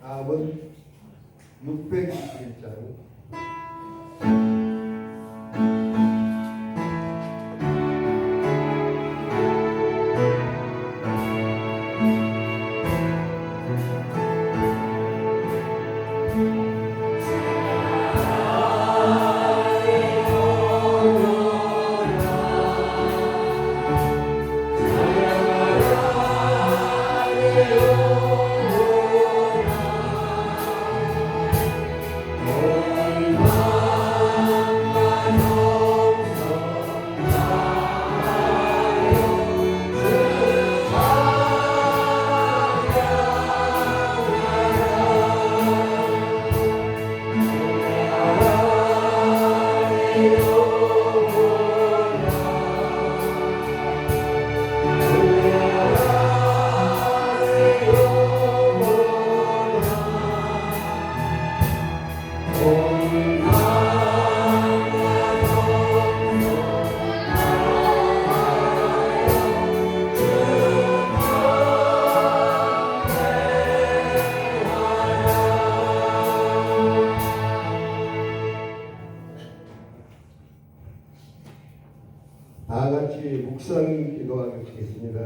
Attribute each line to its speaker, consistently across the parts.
Speaker 1: 암은 621장. 다 같이 묵상 기도하겠습니다.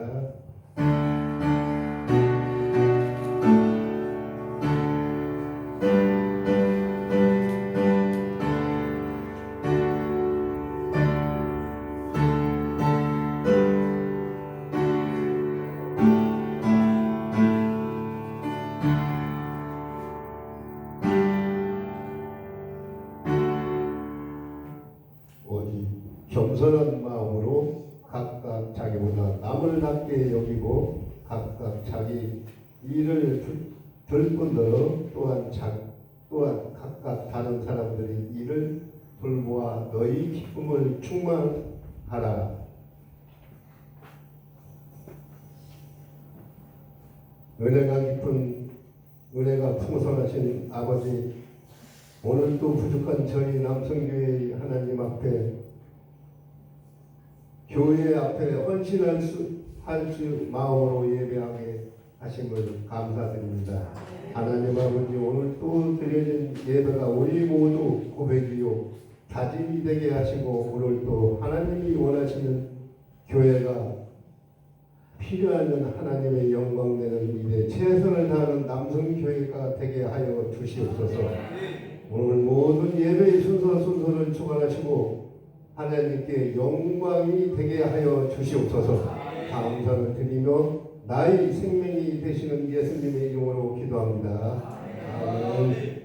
Speaker 1: 오직 겸손한 마음으로 각각 자기보다 남을 낮게 여기고 각각 자기 일을 들 뿐더러 또한 각각 다른 사람들의 일을 돌보아 너희 기쁨을 충만하라. 은혜가 풍성하신 아버지, 오늘도 부족한 저희 남성교회 하나님 앞에 교회 앞에 헌신할 수 마음으로 예배하게 하심을 감사드립니다. 하나님 아버지, 오늘 또 드려진 예배가 우리 모두 고백이요 다짐이 되게 하시고 오늘 또 하나님이 원하시는 교회가 필요한 하나님의 영광 되는 일에 최선을 다하는 남성교회가 되게 하여 주시옵소서. 오늘 모든 예배의 순서를 주관하시고 하나님께 영광이 되게 하여 주시옵소서. 감사를 드리며 나의 생명이 되시는 예수님의 이름으로 기도합니다. 아멘.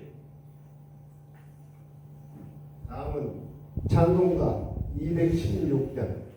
Speaker 1: 다음은 찬송가 216장.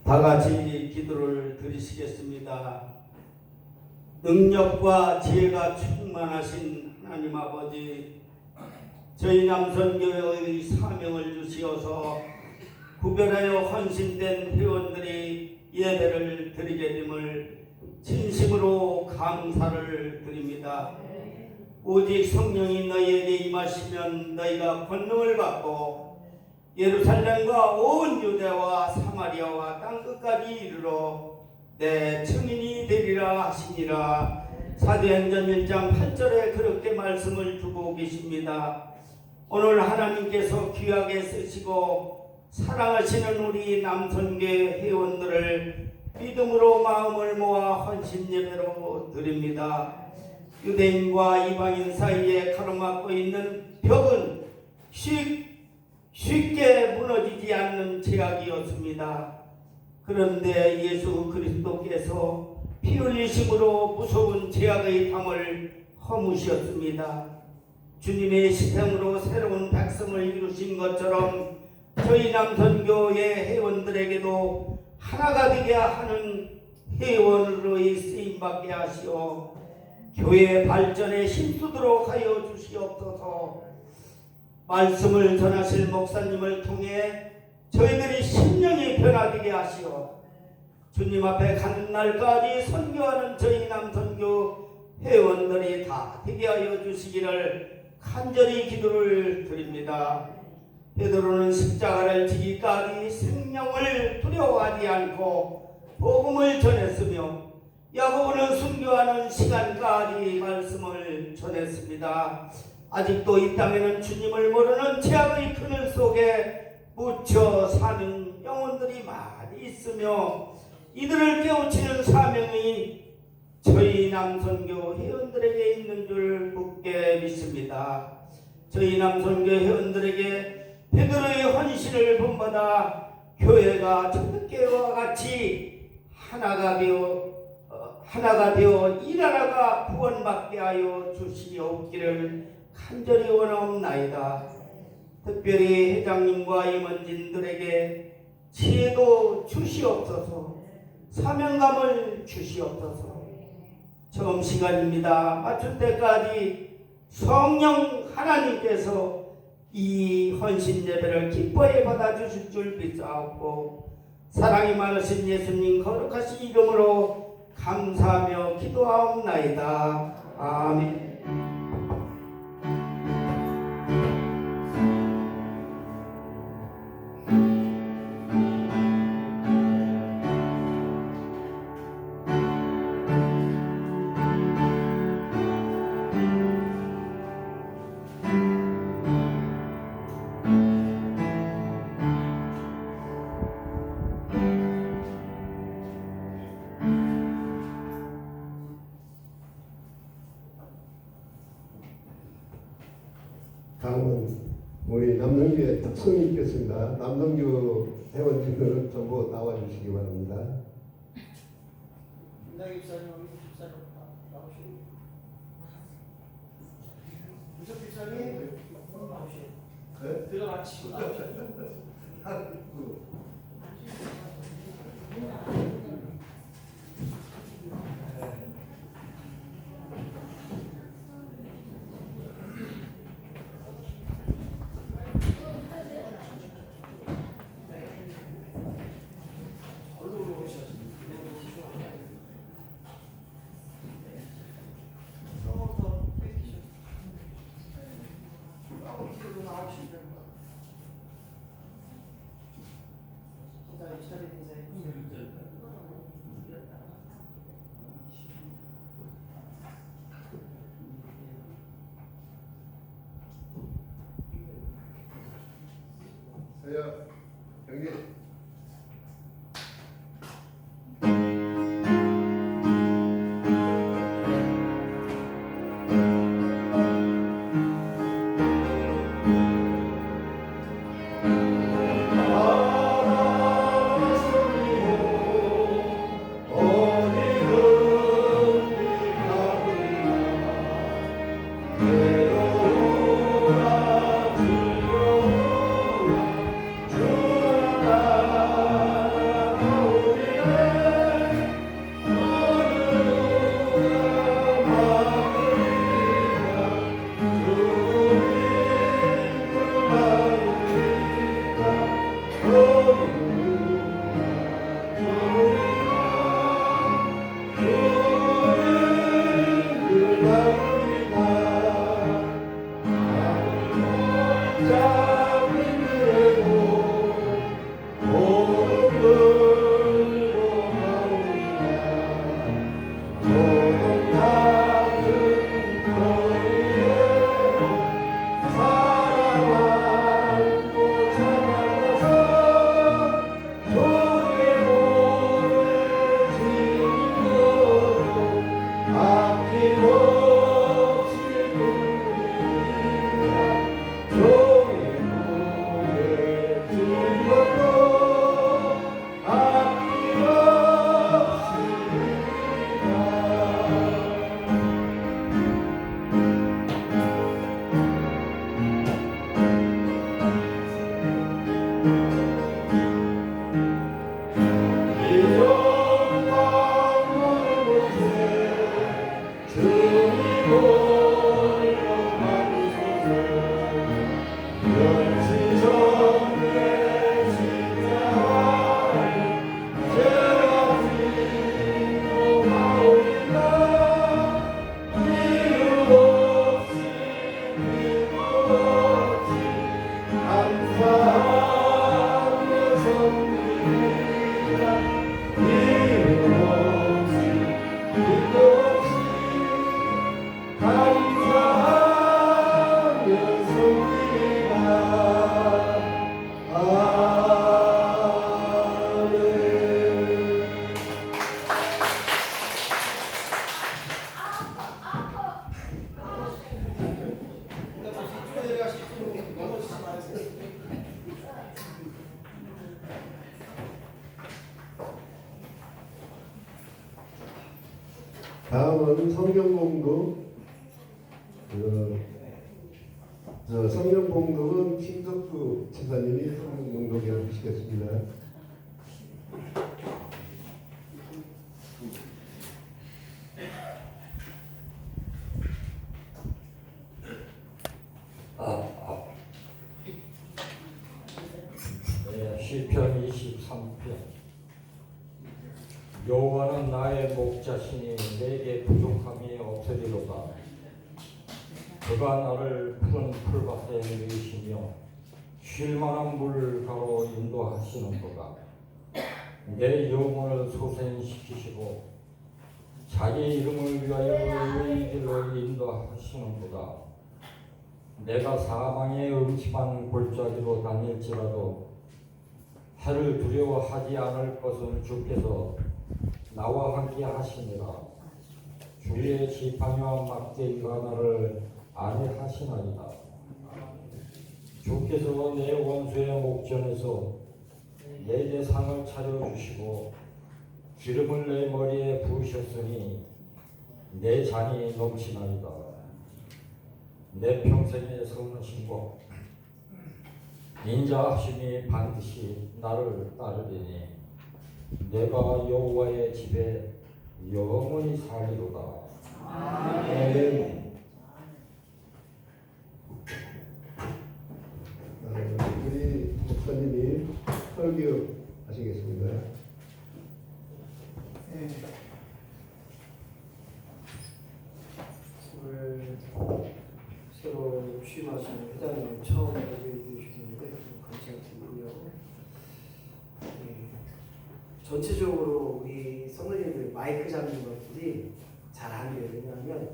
Speaker 2: 다 같이 기도를 드리시겠습니다. 능력과 지혜가 충만하신 하나님 아버지, 저희 남선교회의 사명을 주시어서 구별하여 헌신된 회원들이 예배를 드리게 됨을 진심으로 감사를 드립니다. 오직 성령이 너희에게 임하시면 너희가 권능을 받고 예루살렘과 온 유대와 사마리아와 땅끝까지 이르러 내 증인이 되리라 하시니라. 사도행전 1장 8절에 그렇게 말씀을 주고 계십니다. 오늘 하나님께서 귀하게 쓰시고 사랑하시는 우리 남선교회 회원들을 믿음으로 마음을 모아 헌신 예배로 드립니다. 유대인과 이방인 사이에 가로막고 있는 벽은 쉽게 무너지지 않는 제약이었습니다. 그런데 예수 그리스도께서 피 흘리심으로 무서운 제약의 담을 허무셨습니다. 주님의 희생으로 새로운 백성을 이루신 것처럼 저희 남선교회 회원들에게도 하나가 되게 하는 회원으로의 쓰임받게 하시어 교회 발전에 힘쓰도록 하여 주시옵소서. 말씀을 전하실 목사님을 통해 저희들이 심령이 변화되게 하시어 주님 앞에 가는 날까지 선교하는 저희 남선교 회원들이 다 되게 하여 주시기를 간절히 기도를 드립니다. 베드로는 십자가를 지기까지 생명을 두려워하지 않고 복음을 전했으며 야고보는 순교하는 시간까지 말씀을 전했습니다. 아직도 이 땅에는 주님을 모르는 죄악의 그늘 속에 묻혀 사는 영혼들이 많이 있으며 이들을 깨우치는 사명이 저희 남선교 회원들에게 있는 줄 굳게 믿습니다. 저희 남선교 회원들에게 베드로의 헌신을 본받아 교회가 초대교회와 같이 하나가 되어 이 나라가 구원받게 하여 주시옵기를 간절히 원하옵나이다. 특별히 회장님과 임원진들에게 지혜도 주시옵소서, 사명감을 주시옵소서. 처음 시간입니다. 맞출 때까지 성령 하나님께서 이 헌신 예배를 기뻐히 받아주실 줄 믿사옵고 사랑이 많으신 예수님 거룩하신 이름으로 감사하며 기도하옵나이다. 아멘.
Speaker 1: 다음은 우리 남성교회 특성이 있겠습니다. 남성교 회원님들은 전부 나와주시기 바랍니다.
Speaker 3: 김다기 집사님, 집사님 나오시고, 무석 집사님 나오시고,
Speaker 1: 네?
Speaker 3: 들어가시고 나오시고.
Speaker 1: 서야 경기.
Speaker 4: 주라
Speaker 1: 다음은 성경봉독. 성경봉독은 김석두 지사님이 성경봉독에 해주시겠습니다.
Speaker 4: 네, 시편 23편. 여호와는 나의 목자시니 내게 부족함이 없으리로다. 그가 나를 푸른 풀밭에 누이시며 쉴 만한 물가로 인도하시는도다. 내 영혼을 소생시키시고 자기 이름을 위하여 의의 길로 인도하시는도다. 내가 사망의 음침한 골짜기로 다닐지라도 해를 두려워하지 않을 것은 주께서 나와 함께 하시니라. 주의 지팡이와 막대기가 나를 안위하시나이다. 주께서 내 원수의 목전에서 내게 상을 차려주시고 기름을 내 머리에 부으셨으니 내 잔이 넘치나이다. 내 평생의 선하심과 인자하심이 반드시 나를 따르리니 내가 여호와의 집에 영원히 살리로다. 아멘.
Speaker 1: 우리 목사님이 설교 하시겠습니다.
Speaker 3: 네. 오늘 새로 취임하신 회장님 처음 예배해 주시는데 감사드리고요. 네. 전체적으로 우리 성도님들 마이크 잡는 것들이 잘 안 돼요. 왜냐하면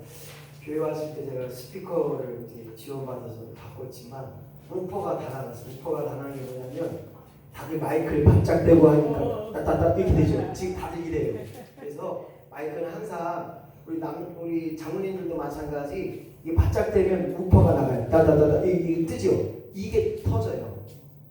Speaker 3: 교회 왔을 때 제가 스피커를 이제 지원받아서 바꿨지만 우퍼가 다 나갔어요. 우퍼가 다 나간 게 뭐냐면 다들 마이크를 바짝 대고 하니까 따따따 이렇게 되죠. 지금 다들 이래요. 그래서 마이크는 항상 우리 장로님들도 마찬가지 이게 바짝 되면 우퍼가 나가요. 따따따따 이게 뜨죠. 이게 터져요.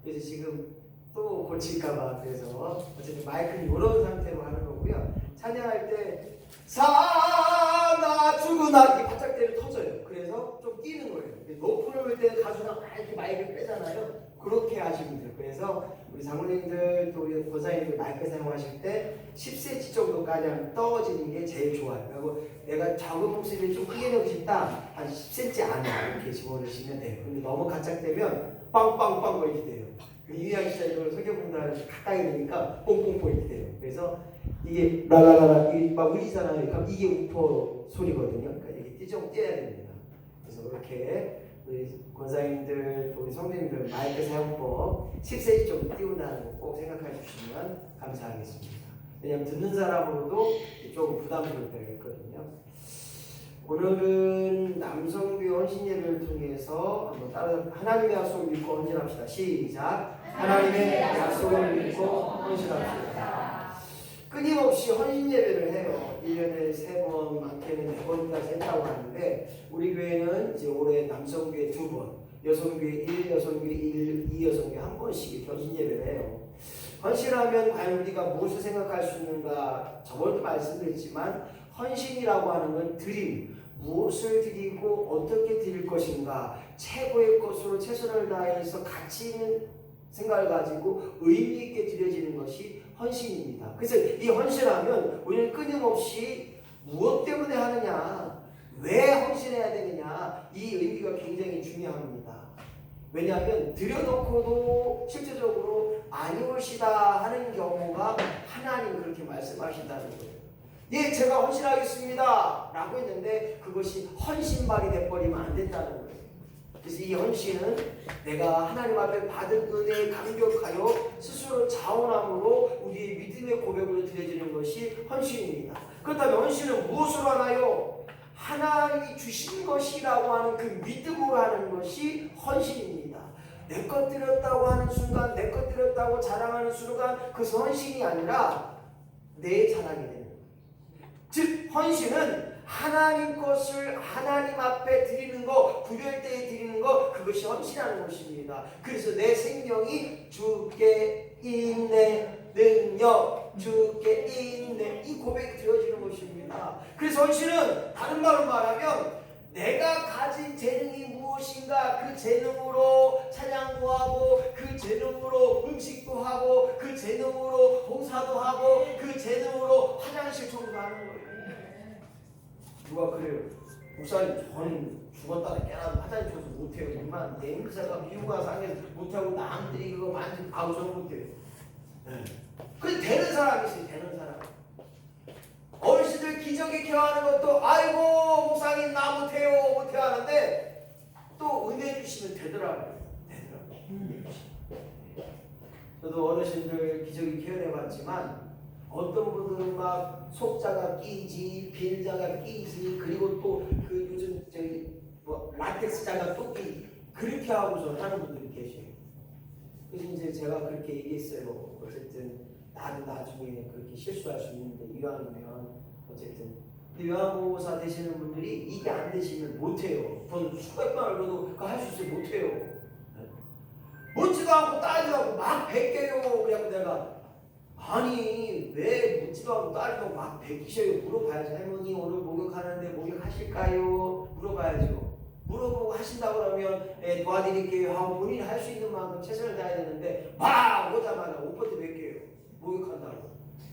Speaker 3: 그래서 지금 또 고칠까봐 그래서 어쨌든 마이크는 이런 상태로 하는 거고요. 찬양할 때 사나 죽으나 이게 바짝 되면 터져요. 그래서 좀 뛰는 거예요. 높은 올 때는 가수가 이렇게 마이크를 빼잖아요. 그렇게 하시면 돼요. 그래서 우리 장로님들 또 우리 권사님들 마이크 사용하실 때 10cm 정도까지 하면 떨어지는 게 제일 좋아요. 그리고 내가 적은 목소리를 좀 크게 내고 싶다 한 10cm 안에 이렇게 집어넣으시면 돼요. 근데 너무 가짝되면 빵빵빵 이렇게 돼요. 이해하기 시작하면 성경공단을 가까이 되니까 뽕뽕뽕 이렇게 돼요. 그래서 이게 라라라라 이게 막 울리잖아요. 그럼 이게 우퍼 소리거든요. 그러니까 이게 띠좀 떼야 됩니다. 그래서 이렇게 우리 권사님들, 우리 성도님들 마이크 사용법 10cm 정도 띄운다는 거 꼭 생각해 주시면 감사하겠습니다. 왜냐하면 듣는 사람으로도 조금 부담스러울 때가 있거든요. 오늘은 남성교회 헌신예배를 통해서 한번 따라 하나님의 약속을 믿고 헌신합시다. 시작. 하나님의 약속을 믿고 헌신합시다. 끊임없이 헌신예배를 해요. 1년에 3번, 많게는 4번까지 했다고 하는데 우리 교회는 이제 올해 남성교회 2번, 여성교회 1, 여성교회 1, 2 여성교회 1번씩 헌신예배를 해요. 헌신하면 과연 우리가 무엇을 생각할 수 있는가? 저번에도 말씀드렸지만 헌신이라고 하는 건 드림, 무엇을 드리고 어떻게 드릴 것인가, 최고의 것으로 최선을 다해서 가치 있는 생각을 가지고 의미 있게 드려지는 것이 헌신입니다. 그래서 이 헌신하면 우리는 끊임없이 무엇 때문에 하느냐, 왜 헌신해야 되느냐, 이 의미가 굉장히 중요합니다. 왜냐하면 드려놓고도 실제적으로 아니 올시다 하는 경우가 하나님 그렇게 말씀하신다는 거예요. 예, 제가 헌신하겠습니다 라고 했는데 그것이 헌신발이 돼버리면 안 된다는 거예요. 그래서 이 헌신은 내가 하나님 앞에 받은 은혜에 감격하여 스스로 자원함으로 우리의 믿음의 고백으로 드려지는 것이 헌신입니다. 그렇다면 헌신은 무엇으로 하나요? 하나님이 주신 것이라고 하는 그 믿음으로 하는 것이 헌신입니다. 내 것 드렸다고 하는 순간, 내 것 드렸다고 자랑하는 순간 그것은 헌신이 아니라 내 자랑이 되는 거예요. 즉 헌신은 하나님 것을 하나님 앞에 드리는 거, 구별 때에 드리는 거, 그것이 헌신하는 것입니다. 그래서 내 생명이 주께 인내, 능력, 주께 있네. 이 고백이 되어지는 것입니다. 그래서 헌신은 다른 말로 말하면 내가 가진 재능이 무엇인가 그 재능으로 찬양도 하고 그 재능으로 음식도 하고 그 재능으로 봉사도 하고 그 재능으로 화장실 청소하는 거예요. 누가 그래요? 목사님 저는 죽었다가 깨어나도 화장실 청소 못해요. 정말 냄새가 비유가 상해서 못하고 남들이 그거 만지고 아우 저는 못해요. 근데 되는 사람이 있어요. 되는 사람. 어르신들 기저귀 케어하는 것도 아이고 목사님 나 못해요 하는데 또 은혜 주시면 되더라고요. 저도 어르신들 기저귀 케어해봤지만 어떤 분들은 막 속자가 끼지 빌자가 끼지 그리고 또 그 요즘 저기 뭐 라텍스 자가 또 끼지 그렇게 하고서 하는 분들이 계셔요. 그래서 이제 제가 그렇게 얘기했어요. 어쨌든 나도 나중에 그렇게 실수할 수 있는데 이왕이면 어쨌든 요양보호사 되시는 분들이 이게 안 되시면 못해요. 돈 수백만 원으로도 그거 할 수 있어요. 못해요. 묻지도 않고 따지도 않고 막 베껴요. 그래갖고 내가 아니 왜 묻지도 않고 따지도 않고 막 베끼셔요. 물어봐야지. 할머니 오늘 목욕하는데 목욕하실까요? 물어봐야죠. 물어보고 하신다고 그러면 도와드릴게요 하고 본인이 할 수 있는 만큼 최선을 다해야 되는데 막 오자마자 옷부터 베껴요. 목욕한다고.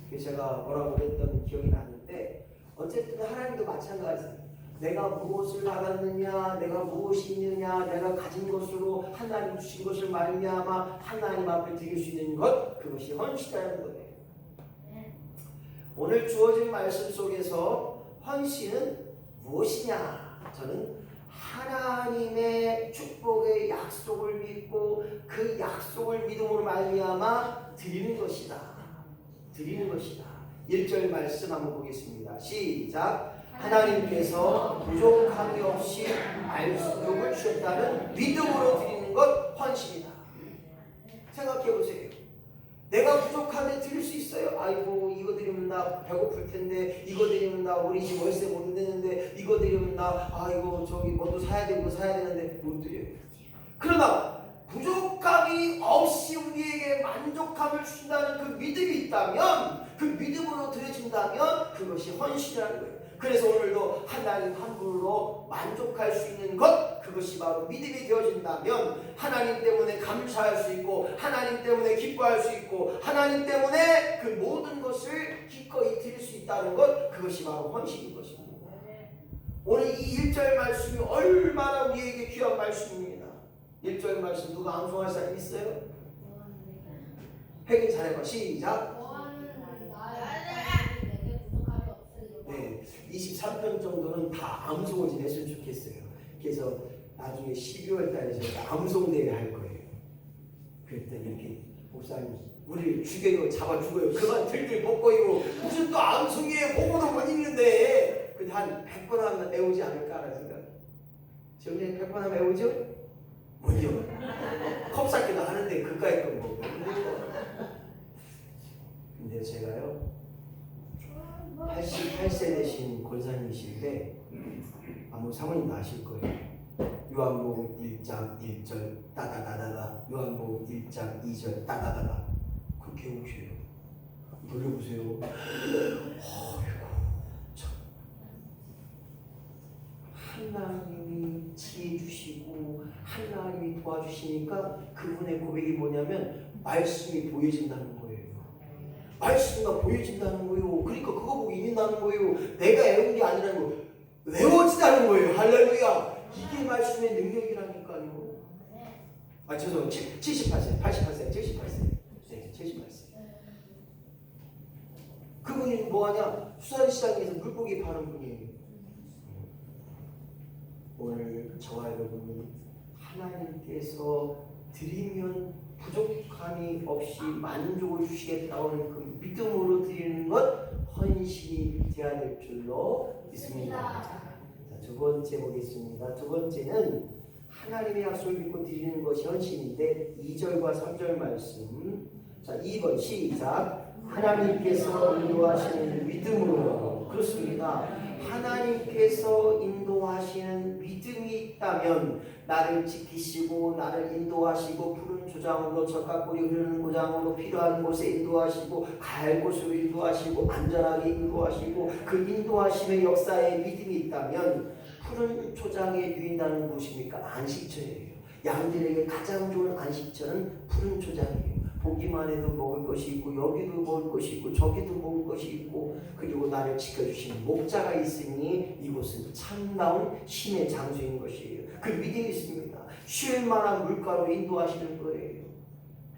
Speaker 3: 그래서 제가 뭐라고 했던 기억이 나는데 어쨌든 하나님도 마찬가지. 내가 무엇을 받았느냐, 내가 무엇이 있느냐, 내가 가진 것으로 하나님 주신 것을 말미암아 하나님 앞에 드릴 수 있는 것, 그것이 헌신이라는 거예요. 오늘 주어진 말씀 속에서 헌신은 무엇이냐? 저는 하나님의 축복의 약속을 믿고 그 약속을 믿음으로 말미암아 드리는 것이다. 드리는 것이다. 1절 말씀 한번 보겠습니다. 시작. 하나님께서 부족함이 없이 말씀을 주셨다는 믿음으로 드리는 것 헌신이다. 생각해 보세요. 내가 부족한데 드릴 수 있어요? 아이고 이거 드리면 나 배고플 텐데, 이거 드리면 나 우리 집 월세 못 내는데, 이거 드리면 나 아이고 저기 뭐도 사야 되고 사야 되는데 못 드려요. 그러나 부족함이 없이 우리에게 만족함을 주신다는 그 믿음이 있다면, 그 믿음으로 드려진다면 그것이 헌신이라는 거예요. 그래서 오늘도 하나님 한 분으로 만족할 수 있는 것, 그것이 바로 믿음이 되어진다면 하나님 때문에 감사할 수 있고 하나님 때문에 기뻐할 수 있고 하나님 때문에 그 모든 것을 기꺼이 드릴 수 있다는 것, 그것이 바로 헌신인 것입니다. 오늘 이 1절 말씀이 얼마나 우리에게 귀한 말씀입니다. 1절 말씀 누가 암송할 사람 있어요? 혜긴 잘해봐. 시작. 네, 23편 정도는 다 암송을 좀 했으면 좋겠어요. 그래서 나중에 12월 달에 제가 암송대회 할 거예요. 그랬더니 이렇게 목사님 우리를 죽여요, 잡아 죽어요, 그만 들들 벗고요, 무슨 또 암송이에요, 보고도 못 읽는데. 근데 한 100번 하면 외우지 않을까라는 생각. 지금 100번 하면 외우죠? 못요. 컵쌓기도 하는데 그까이 건 뭐. 근데 제가요 88세 되신 권사님이신데 아무 사모님도 아실 거예요. 요한복음 1장 1절 따다다다다, 요한복음 1장 2절 따다다다, 그렇게 오셔요. 돌려보세요. 하나님이 지혜 주시고 하나님이 도와주시니까 그분의 고백이 뭐냐면 말씀이 보여진다는 거예요. 말씀이 보여진다는 거예요. 그러니까 그거 보고 읽는다는 거예요. 내가 외운 게 아니라는 거예요. 외워지다는 거예요. 할렐루야. 이게 말씀의 능력이라니까요. 아 죄송해요. 78세, 88세, 78세. 네, 78세. 그분이 뭐하냐? 수산시장에서 물고기 파는 분이에요. 오늘 저와 여러분이 하나님께서 드리면 부족함이 없이 만족을 주시겠다는 그 믿음으로 드리는 것, 헌신이 되어야 될 줄로 믿습니다. 자, 두 번째 보겠습니다. 두 번째는 하나님의 약속을 믿고 드리는 것이 헌신인데 2절과 3절 말씀. 자, 2번 시작. 하나님께서 인도하시는 믿음으로. 그렇습니다. 하나님께서 인도하시는 믿음이 있다면 나를 지키시고 나를 인도하시고 푸른 조장으로 적각골이 흐르는 고장으로 필요한 곳에 인도하시고 갈 곳으로 인도하시고 안전하게 인도하시고 그 인도하심의 역사에 믿음이 있다면 푸른 초장에 누인다는 무엇입니까? 안식처예요. 양들에게 가장 좋은 안식처는 푸른 초장이에요. 보기만 해도 먹을 것이 있고 여기도 먹을 것이 있고 저기도 먹을 것이 있고 그리고 나를 지켜주시는 목자가 있으니 이곳은 참다운 신의 장소인 것이에요. 그 믿음이 있습니다. 쉴 만한 물가로 인도하시는 거예요.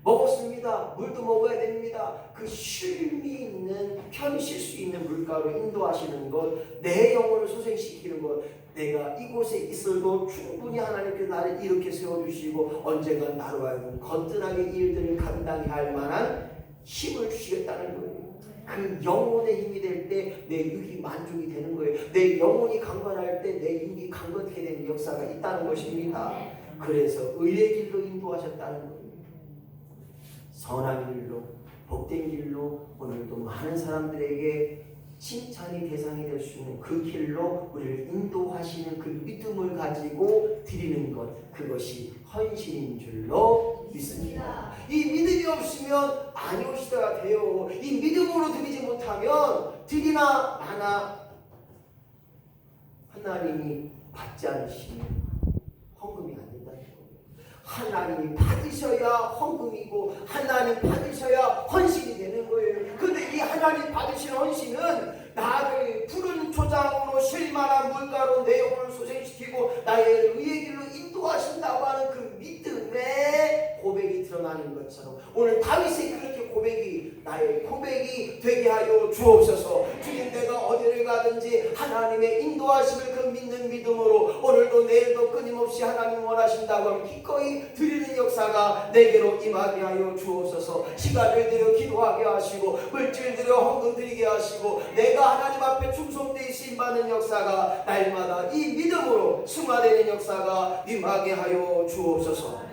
Speaker 3: 먹었습니다. 물도 먹어야 됩니다. 그 쉼이 있는 편히 쉴 수 있는 물가로 인도하시는 것, 내 영혼을 소생시키는 것, 내가 이곳에 있어도 충분히 하나님께서 나를 이렇게 세워주시고 언젠가 나로 하여금 거뜬하게 일들을 감당해야 할 만한 힘을 주시겠다는 거예요. 그 영혼의 힘이 될 때 내 육이 만족이 되는 거예요. 내 영혼이 강건할 때 내 육이 강건하게 되는 역사가 있다는 것입니다. 그래서 의의 길로 인도하셨다는 거예요. 선한 길로, 복된 길로 오늘도 많은 사람들에게 칭찬이 대상이 될 수 있는 그 길로 우리를 인도하시는 그 믿음을 가지고 드리는 것, 그것이 헌신인 줄로 믿습니다. 이 믿음이 없으면 안 오시다가 돼요. 이 믿음으로 드리지 못하면 드리나 마나 하나님이 받지 않으시면 헌금이 안 된다는 거예요. 하나님이 받으셔야 헌금이고 하나님 받으셔야 헌신이 되는 거예요. 근데 이 하나님 받으신 헌신은 나를 푸른 초장으로 쉴만한 물가로 내 영혼을 소생시키고 나의 의의 길로 인도하신다고 하는 그 믿음의 고백이 드러나는 것처럼 오늘 다윗의 그렇게 고백이 나의 고백이 되게 하여 주옵소서. 주님, 내가 어디를 가든지 하나님의 인도하심을 그 믿는 믿음으로 오늘도 내일도 끊임없이 하나님 원하신다고 하면 기꺼이 드리는 역사가 내게로 임하게 하여 주옵소서. 시간을 들여 기도하게 하시고 물질 들여 헌금 드리게 하시고 내가 하나님 앞에 충성되이 쓰임받는 역사가 날마다 이 믿음으로 승화되는 역사가 임하게 하여 주옵소서.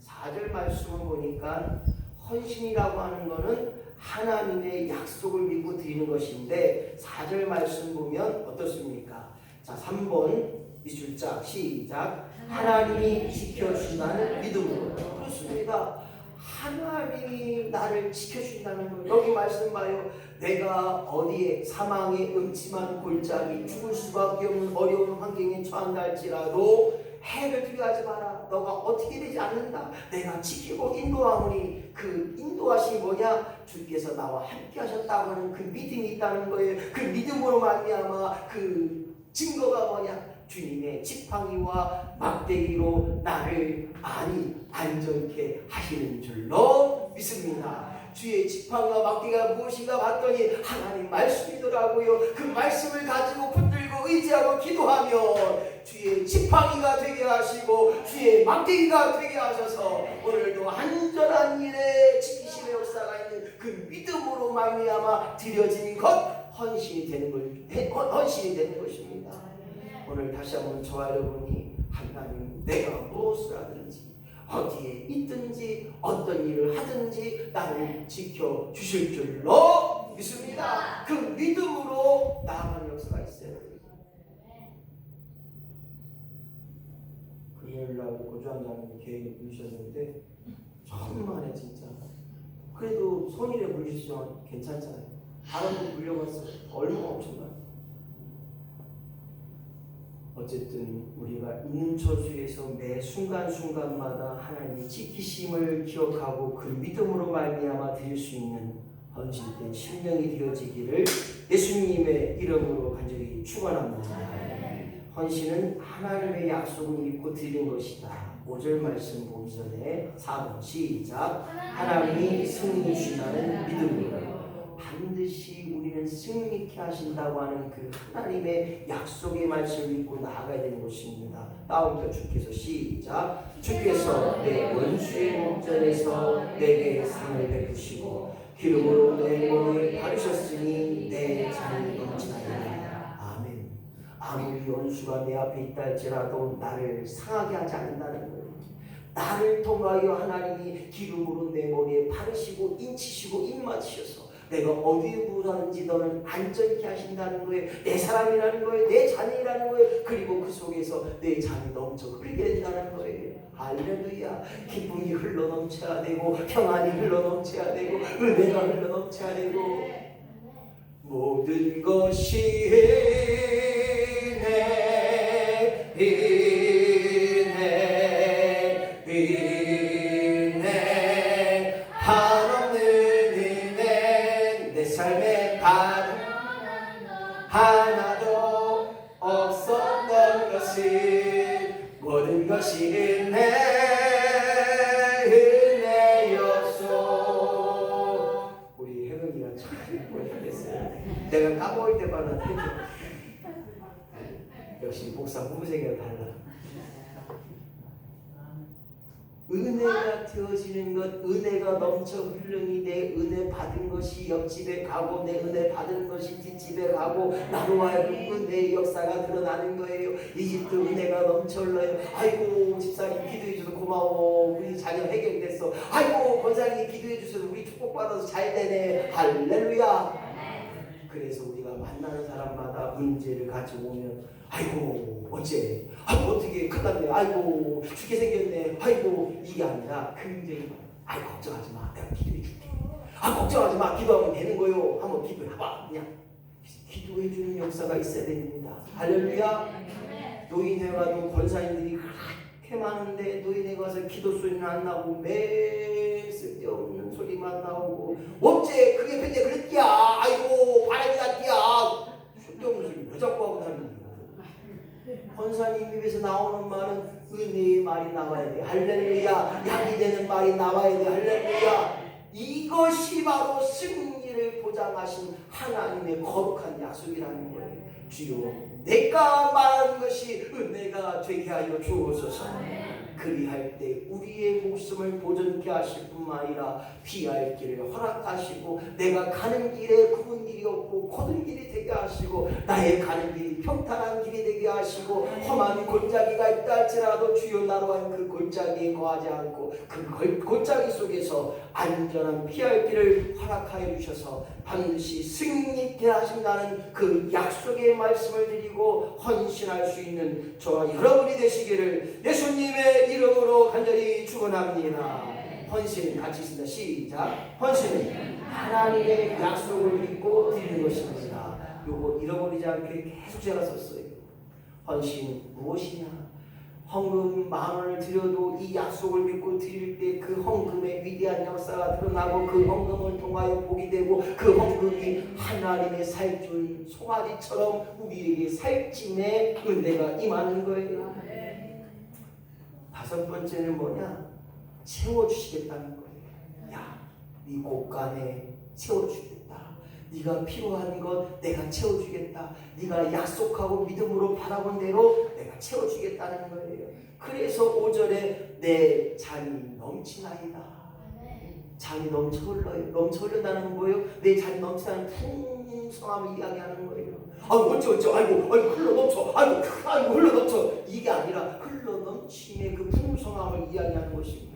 Speaker 3: 4절 말씀을 보니까 헌신이라고 하는 것은 하나님의 약속을 믿고 드리는 것인데 4절 말씀 보면 어떻습니까? 자, 3번 밑줄짝 시작. 하나님이 지켜주신다는 믿음으로. 그렇습니다. 하나님이 나를 지켜주신다는 거예요. 여기 말씀 봐요. 내가 어디에 사망의 음침한 골짜기 죽을 수밖에 없는 어려운 환경에 처한다 할지라도 해를 두려워하지 마라. 너가 어떻게 되지 않는다. 내가 지키고 인도하오니 그 인도하심이 뭐냐? 주께서 나와 함께 하셨다고 하는 그 믿음이 있다는 거예요. 그 믿음으로 말미암아 그 증거가 뭐냐? 주님의 지팡이와 막대기로 나를 안전케 하시는 줄로 믿습니다. 주의 지팡이와 막대기가 무엇인가 봤더니 하나님 말씀이더라고요. 그 말씀을 가지고 붙들고 의지하고 기도하면 주의 지팡이가 되게 하시고 주의 막대기가 되게 하셔서 오늘도 안전한 일에 지키심의 역사가 있는 그 믿음으로 말미암아 드려진 것 헌신이 되는 것입니다. 오늘 다시 한번 저와 여러분이 하나님 내가 무엇을 하든지 어디에 있든지 어떤 일을 하든지 나를 지켜주실 줄로 믿습니다. 그 믿음으로 나아가는 역사가 있어요. 금요일날 고주한다는 계획을 부르셨는데 천만에 진짜 그래도 손일에 물리시면 괜찮잖아요. 다른 분 물려봤어요. 얼마나 엄청나요. 어쨌든 우리가 있는 처지에서 매 순간순간마다 하나님의 지키심을 기억하고 그 믿음으로 말미암아 드릴 수 있는 헌신된 심령이 되어지기를 예수님의 이름으로 간절히 축원합니다. 헌신은 하나님의 약속을 믿고 드리는 것이다. 5절 말씀 보기 전에 4번 시작. 하나님이 승리 주신다는 믿음으로 반드시 우리는 승리케 하신다고 하는 그 하나님의 약속의 말씀을 믿고 나아가야 되는 것입니다. 다음부터 주께서 시작. 주께서 내 원수의 목전에서 내게 상을 베푸시고 기름으로 내 몸을 바르셨으니 내 잔이 넘치나이다. 아멘. 아무리 원수가 내 앞에 있다 할지라도 나를 상하게 하지 않는다는 거예요. 나를 통하여 하나님이 기름으로 내 머리에 바르시고 인치시고 입맞추셔서 내가 어디에 무엇하는지 너는 안전케 하신다는 거예요. 내 사람이라는 거예요. 내 자녀이라는 거예요. 그리고 그 속에서 내 잔이 넘쳐 흐르게 된다는 거예요. 할렐루야. 기쁨이 흘러넘쳐야 되고 평안이 흘러넘쳐야 되고 은혜가 흘러넘쳐야 되고 모든 것이 은혜 한없는 은혜 내 삶에 하나도 없었던 것은 모든 것이 은혜였소. 우리 혜경이가 참 잘했어요. 내가 까먹을 때마다 역시 목사 후생이가 달라. 은혜가 되어지는 것, 은혜가 넘쳐 흐르니 내 은혜 받은 것이 옆집에 가고 내 은혜 받은 것이 뒷집에 가고 나로 하여금 은혜의 역사가 드러나는 거예요. 이 집도 은혜가 넘쳐 흘러요. 아이고 집사님 기도해 주셔서 고마워. 우리 자녀 해결됐어. 아이고 권사님이 기도해 주셔서 우리 축복받아서 잘 되네. 할렐루야. 그래서 우리가 만나는 사람마다 문제를 가져오면 아이고 어째 어떻게 큰일 났네. 아이고 죽게 생겼네. 아이고 이게 아니라 굉장히 아이 걱정하지 마. 내가 기도해 줄게. 걱정하지 마. 기도하면 되는 거요. 한번 기도해봐. 그냥 기도해 주는 역사가 있어야 됩니다. 할렐루야. 노인회 가도 권사님들이 그렇게 많은데 노인회 가서 기도 소리는 안 나고 매일 쓸데없는 소리만 나오고 어째 그게 팬데 그랬디야. 아이고 바람이 났디야. 쓸데없는 소리 왜 자꾸 하고 다니는 권사님 입에서 나오는 말은 은혜의 말이 나와야 돼. 할렐루야. 약이 되는 말이 나와야 돼. 할렐루야. 이것이 바로 승리를 보장하신 하나님의 거룩한 약속이라는 거예요. 주여 내가 말한 것이 은혜가 되게 하여 주옵소서. 그리할 때 우리의 목숨을 보존케 하실 뿐만 아니라 피할 길을 허락하시고 내가 가는 길에 굽은 길이 없고 곧은 길이 되게 하시고 나의 가는 길이 평탄한 길이 되게 하시고 험한 골짜기가 있다 할지라도 주여 나로 하여금 그 골짜기에 거하지 않고 그 골짜기 속에서 안전한 피할 길을 허락하여 주셔서 반드시 승리케 하신다는 그 약속의 말씀을 드리고 헌신할 수 있는 저와 여러분이 되시기를 예수님의 이름으로 간절히 축원합니다. 헌신 같이 있습니다. 시작. 헌신은 하나님의 약속을 믿고 드리는 것입니다. 요거 잃어버리지 않게 계속 제가 썼어요. 헌신은 무엇이냐? 헌금 10,000원을 드려도 이 약속을 믿고 드릴 때 그 헌금의 위대한 역사가 드러나고 그 헌금을 통하여 복이 되고 그 헌금이 하나님의 살준 송아지처럼 우리에게 살찜의 은혜가 임하는 거예요. 5번째는 뭐냐? 채워주시겠다는 거예요. 야, 네 곳간에 채워주겠다. 네가 필요한 것 내가 채워주겠다. 네가 약속하고 믿음으로 바라본 대로 내가 채워주겠다는 거예요. 그래서 5절에 내 잔이 넘치나이다. 잔이 넘쳐 흘러요. 넘쳐 흐른다는 거예요. 내 잔이 넘치는 풍성함을 이야기하는 거예요. 어쩌 아이고 흘러 넘쳐. 아이고 흘러 넘쳐. 이게 아니라 흘러 넘침의 그 풍성함을 이야기하는 것입니다.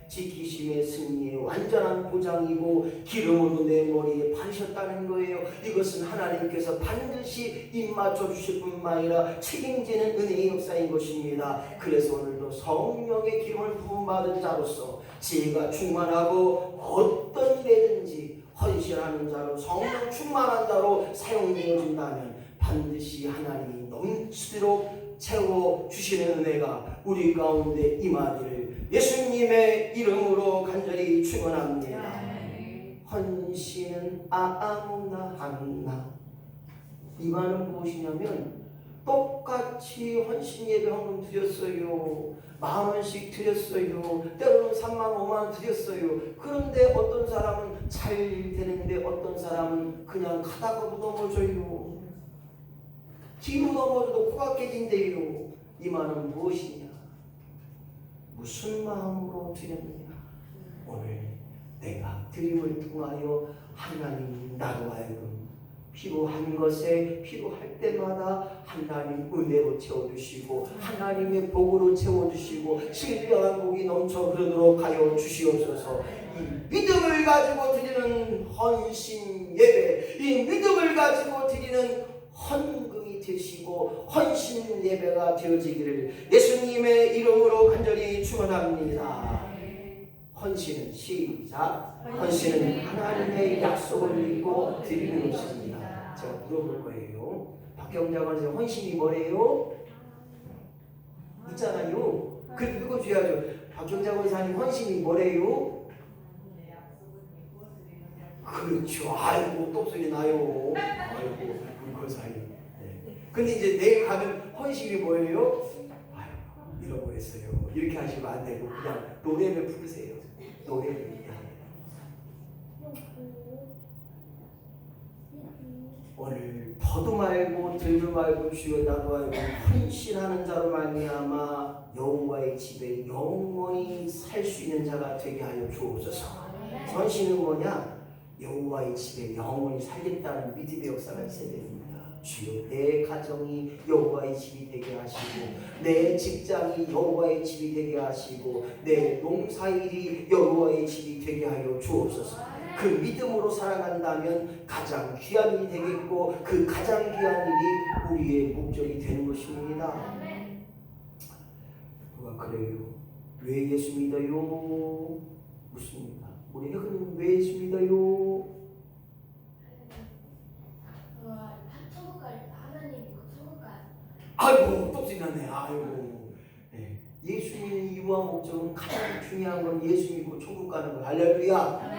Speaker 3: 지키심의 승리의 완전한 보장이고 기름으로 내 머리에 바르셨다는 거예요. 이것은 하나님께서 반드시 입맞춰 주실 뿐만 아니라 책임지는 은혜의 역사인 것입니다. 그래서 오늘도 성령의 기름을 부음받은 자로서 지혜가 충만하고 어떤 일에든지 헌신하는 자로 성령 충만한 자로 사용되어진다면 반드시 하나님이 넘치도록 채워주시는 은혜가 우리 가운데 임하기를 예수님의 이름으로 간절히 축원합니다. 헌신은 아무나 하나. 이 말은 무엇이냐면 똑같이 헌신 예배 헌금 드렸어요. 10,000원씩 드렸어요. 때로는 30,000원, 50,000원 드렸어요. 그런데 어떤 사람은 잘 되는데 어떤 사람은 그냥 가다가도 넘어져요. 뒤로 넘어져도 코가 깨진대요. 이 말은 무엇이냐? 무슨 마음으로 드렸느냐? 오늘 내가 드림을 통하여 하나님 나로 하여금 필요한 것에 필요할 때마다 하나님 은혜로 채워주시고 하나님의 복으로 채워주시고 신령한 복이 넘쳐 흐르도록 하여 주시옵소서. 이 믿음을 가지고 드리는 헌신 예배, 이 믿음을 가지고 드리는 헌금이 되시고 헌신 예배가 되어지기를 예수님의 이름으로 간절히 축원합니다. 헌신은 시작. 헌신은 하나님의 약속을 믿고 드리는 것입니다. 제가 물어볼 거예요. 박경자 권사님 헌신이 뭐래요? 있잖아요. 그 읽어줘야죠. 박경자 권사님 헌신이 뭐래요? 그렇죠. 아이고 똑소리 나요. 아이고 우리 권사님. 네. 근데 이제 내일 가면 헌신이 뭐예요? 아이고 잃어버렸어요. 이렇게 하시면 안 되고 그냥 노래를 부르세요. 노래를. 오늘 더도 말고 들도 말고 주여 나도 알고 헌신하는 자로 말미암아 여호와의 집에 영원히 살 수 있는 자가 되게 하여 주옵소서. 헌신은 뭐냐? 여호와의 집에 영원히 살겠다는 믿음의 역사가 있어야 됩니다. 주여 내 가정이 여호와의 집이 되게 하시고 내 직장이 여호와의 집이 되게 하시고 내 농사일이 여호와의 집이 되게 하여 주옵소서. 그 믿음으로 살아간다면 가장 귀한 일이 되겠고 그 가장 귀한 일이 우리의 목적이 되는 것입니다. 누가 그래요? 왜 예수 믿어요? 묻습니다. 우리 핵은 왜 예수 믿어요?
Speaker 5: 천국 갈 하나님 믿고 천국 갈.
Speaker 3: 아이고 또 지났네. 아이고. 네. 예수 믿는 이유와 목적은 가장 중요한 건 예수 믿고 천국 가는 거. 할렐루야.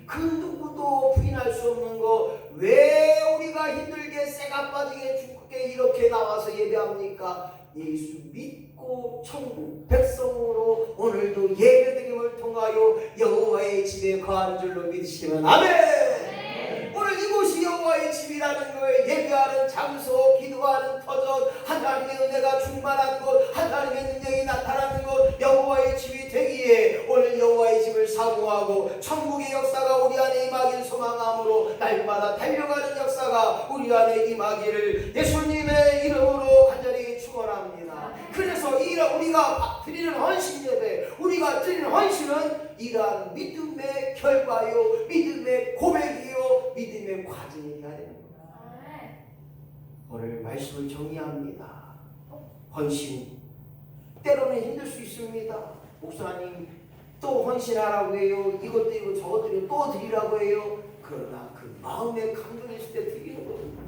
Speaker 3: 그 누구도 부인할 수 없는 거. 왜 우리가 힘들게 쇠가 빠지게 죽게 이렇게 나와서 예배합니까? 예수 믿고 천국 백성으로 오늘도 예배드림을 통하여 여호와의 집에 거하는 줄로 믿으시면 아멘. 오늘 이곳이 여호와의 집이라는 거에 예배하는 장소, 기도하는 터전, 하나님의 은혜가 충만한 곳, 하나님의 능력이 나타나는 곳, 여호와의 집이 되기에 오늘 여호와의 집을 사모하고 천국의 역사가 우리 안에 임하길 소망함으로 날마다 달려가는 역사가 우리 안에 임하기를 예수님의 이름으로 간절히 축원합니다. 그래서 우리가 드리는 헌신 예배, 우리가 드리는 헌신은 이러한 믿음의 결과요, 믿음의 고백이요, 믿음의 과정이 되어야 되는 겁니다. 오늘 말씀을 정리합니다. 헌신 때로는 힘들 수 있습니다. 목사님 또 헌신하라고 해요. 이것도 이거 저것도 또 드리라고 해요. 그러나 그 마음의 감동이 있을 때 드리는 겁니다.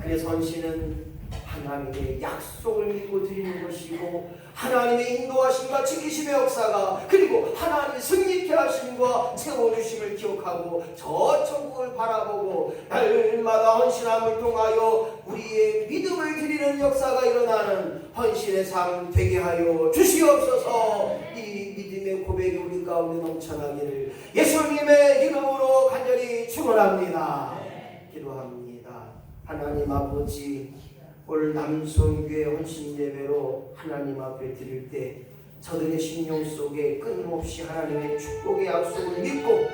Speaker 3: 그래서 헌신은 하나님의 약속을 믿고 드리는 것이고 하나님의 인도하심과 지키심의 역사가 그리고 하나님의 승리케 하심과 채워주심을 기억하고 저 천국을 바라보고 날마다 헌신함을 통하여 우리의 믿음을 드리는 역사가 일어나는 헌신의 삶 되게 하여 주시옵소서. 이 믿음의 고백이 우리 가운데 넘쳐나기를 예수님의 이름으로 간절히 축원합니다. 기도합니다. 하나님 아버지, 오늘 남성교회 헌신 예배로 하나님 앞에 드릴 때 저들의 심령 속에 끊임없이 하나님의 축복의 약속을 믿고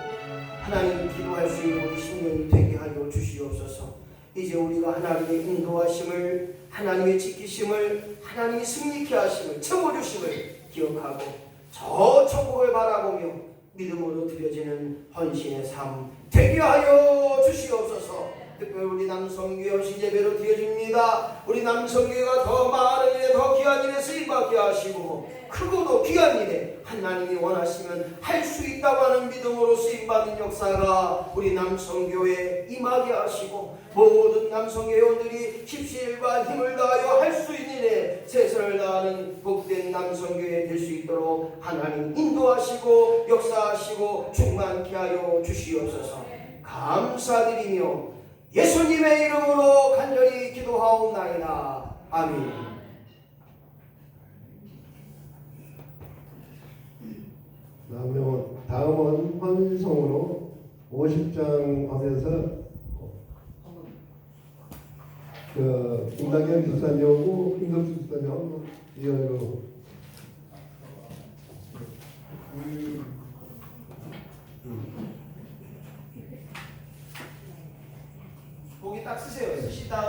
Speaker 3: 하나님 기도할 수 있는 우리 심령이 되게 하여 주시옵소서. 이제 우리가 하나님의 인도하심을, 하나님의 지키심을, 하나님의 승리케 하심을, 채워주심을 기억하고 저 천국을 바라보며 믿음으로 드려지는 헌신의 삶 되게 하여 주시옵소서. 특별히 우리 남성교회 헌신 예배로 드려집니다. 우리 남성교회가 더 많은 일에 더 귀한 일에 쓰임받게 하시고 크고도 귀한 일에 하나님이 원하시면 할 수 있다고 하는 믿음으로 쓰임받는 역사가 우리 남성교회에 임하게 하시고 모든 남성교회원들이 십시일반 힘을 다하여 할 수 있는 일에 최선을 다하는 복된 남성교회 될 수 있도록 하나님 인도하시고 역사하시고 충만케 하여 주시옵소서. 감사드리며 예수님의 이름으로 간절히 기도하옵나이다. 아멘.
Speaker 1: 다음은 헌성으로 50장 하면서 김다경 집사님하고 김덕수 집사님하고 이어로
Speaker 3: 거기 딱 쓰세요. 쓰시다